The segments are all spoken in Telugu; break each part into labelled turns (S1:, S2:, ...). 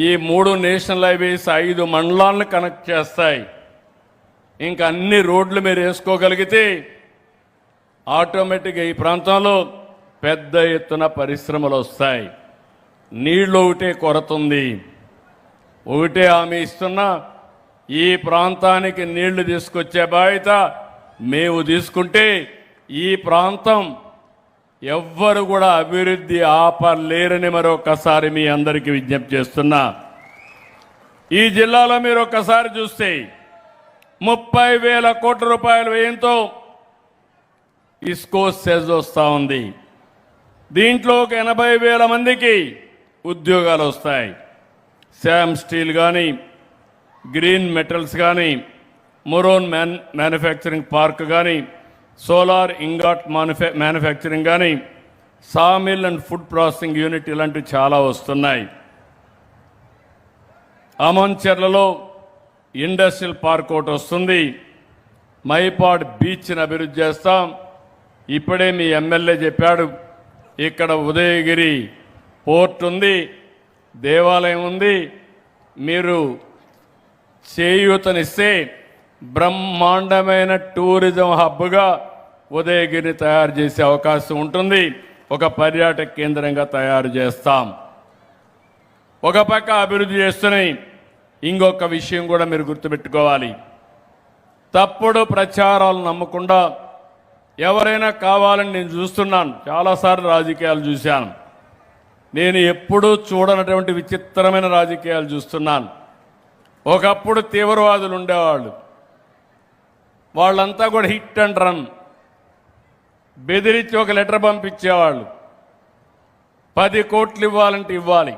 S1: ఈ 3 నేషనల్ హైవేస్ 5 మండలాలను కనెక్ట్ చేస్తాయి. ఇంకా అన్ని రోడ్లు మీరు వేసుకోగలిగితే ఆటోమేటిక్గా ఈ ప్రాంతంలో పెద్ద ఎత్తున పరిశ్రమలు వస్తాయి. నీళ్ళు ఒకటే కొరత ఉంది. ఒకటే హామీ ఇస్తున్నా, ఈ ప్రాంతానికి నీళ్లు తీసుకొచ్చే బాధ్యత మేము తీసుకుంటే ఈ ప్రాంతం ఎవ్వరు కూడా అభివృద్ధి ఆపలేరని మరొకసారి మీ అందరికీ విజ్ఞప్తి చేస్తున్నా. ఈ జిల్లాలో మీరు ఒక్కసారి చూస్తే 30,000 కోట్ల రూపాయల వ్యయంతో ఇస్కో సెజ్ వస్తూ ఉంది. దీంట్లో ఒక 80,000 మందికి ఉద్యోగాలు వస్తాయి. శామ్ స్టీల్ కానీ, గ్రీన్ మెటల్స్ కానీ, మొరోన్ మ్యానుఫ్యాక్చరింగ్ పార్క్ కానీ, సోలార్ ఇంగాట్ మ్యానుఫ్యాక్చరింగ్ కానీ, sawmill and food processing unit ఇలాంటివి చాలా వస్తున్నాయి. అమంచెర్లలో ఇండస్ట్రియల్ పార్క్ ఒకటి వస్తుంది. మైపాడ్ బీచ్ని అభివృద్ధి చేస్తాం. ఇప్పుడే మీ ఎమ్మెల్యే చెప్పాడు, ఇక్కడ ఉదయగిరి పోర్ట్ ఉంది, దేవాలయం ఉంది. మీరు చేయూతనిస్తే బ్రహ్మాండమైన టూరిజం హబ్గా ఉదయగిరిని తయారు చేసే అవకాశం ఉంటుంది. ఒక పర్యాటక కేంద్రంగా తయారు చేస్తాం. ఒక పక్క అభివృద్ధి చేస్తున్నాయి. ఇంకొక విషయం కూడా మీరు గుర్తుపెట్టుకోవాలి. తప్పుడు ప్రచారాలు నమ్మకుండా ఎవరైనా కావాలని నేను చూస్తున్నాను. చాలాసార్లు రాజకీయాలు చూశాను. నేను ఎప్పుడూ చూడనటువంటి విచిత్రమైన రాజకీయాలు చూస్తున్నాను. ఒకప్పుడు తీవ్రవాదులు ఉండేవాళ్ళు. వాళ్ళంతా కూడా హిట్ అండ్ రన్, బెదిరించి ఒక లెటర్ పంపించేవాళ్ళు. 10 కోట్లు ఇవ్వాలంటే ఇవ్వాలి,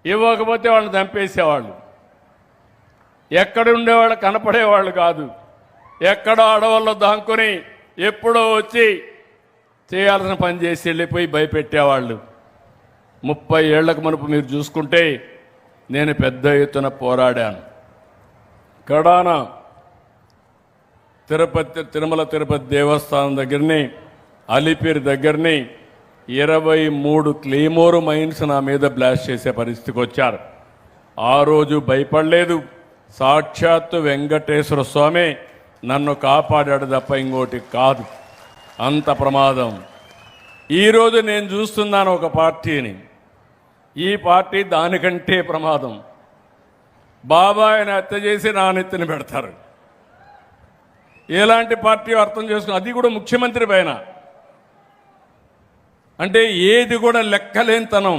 S1: ఇవ్వకపోతే వాళ్ళని చంపేసేవాళ్ళు. ఎక్కడ ఉండేవాళ్ళు కనపడేవాళ్ళు కాదు. ఎక్కడో అడవుల్లో దాంకొని ఎప్పుడో వచ్చి చేయాల్సిన పని చేసి వెళ్ళిపోయి భయపెట్టేవాళ్ళు. 30 ఏళ్లకు మునుపు మీరు చూసుకుంటే నేను పెద్ద ఎత్తున పోరాడాను. కడాన తిరుమల తిరుపతి దేవస్థానం దగ్గరని, అలిపిరి దగ్గరని 23 క్లెయిమోర్ మైన్స్ నా మీద బ్లాస్ట్ చేసే పరిస్థితికి వచ్చారు. ఆ రోజు భయపడలేదు. సాక్షాత్తు వెంకటేశ్వర స్వామి నన్ను కాపాడాడు తప్ప ఇంకోటి కాదు. అంత ప్రమాదం. ఈరోజు నేను చూస్తున్నాను ఒక పార్టీని. ఈ పార్టీ దానికంటే ప్రమాదం. బాబాయిని హత్య చేసి నా నెత్తిన పెడతారు. ఎలాంటి పార్టీ అర్థం చేసుకుని, అది కూడా ముఖ్యమంత్రి పైన. అంటే ఏది కూడా లెక్కలేనితనం.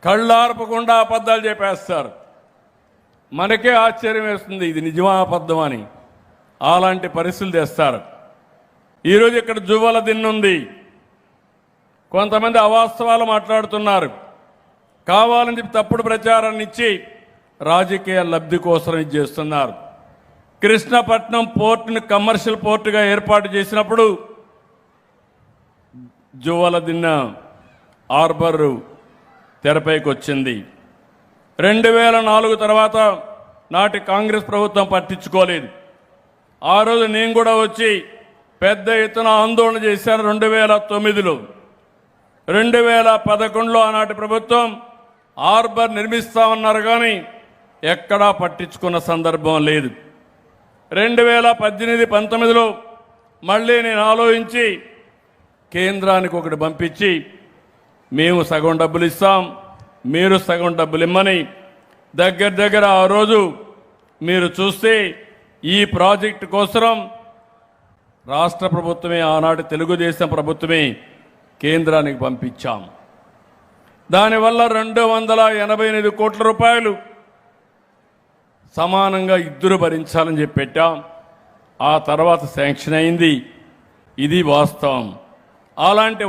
S1: కళ్ళార్పకుండా అబద్ధాలు చెప్పేస్తారు. మనకే ఆశ్చర్యం వేస్తుంది, ఇది నిజమా అబద్ధం అని. అలాంటి పరిస్థితులు తెస్తారు. ఈరోజు ఇక్కడ జువ్వల దిన్నుంది. కొంతమంది అవాస్తవాలు మాట్లాడుతున్నారు. కావాలని చెప్పి తప్పుడు ప్రచారాన్ని ఇచ్చి రాజకీయ లబ్ధి కోసం ఇది చేస్తున్నారు. కృష్ణపట్నం పోర్టును కమర్షియల్ పోర్టుగా ఏర్పాటు చేసినప్పుడు జువ్వల దిన్న హార్బర్ తెరపైకి వచ్చింది. 2004 తర్వాత నాటి కాంగ్రెస్ ప్రభుత్వం పట్టించుకోలేదు. ఆ రోజు నేను కూడా వచ్చి పెద్ద ఎత్తున ఆందోళన చేశాను. 2009లో 2011లో ఆనాటి ప్రభుత్వం హార్బర్ నిర్మిస్తామన్నారు, కానీ ఎక్కడా పట్టించుకున్న సందర్భం లేదు. 2018-19లో మళ్ళీ నేను ఆలోచించి కేంద్రానికి ఒకటి పంపించి, మేము సగం డబ్బులు ఇస్తాం, మీరు సగం డబ్బులు ఇమ్మని దగ్గర ఆ రోజు మీరు చూస్తే ఈ ప్రాజెక్టు కోసం రాష్ట్ర ప్రభుత్వమే, ఆనాటి తెలుగుదేశం ప్రభుత్వమే కేంద్రానికి పంపించాం. దానివల్ల 288 కోట్ల రూపాయలు సమానంగా ఇద్దరు భరించాలని చెప్పి పెట్టాం. ఆ తర్వాత శాంక్షన్ అయింది. ఇది వాస్తవం. అలాంటి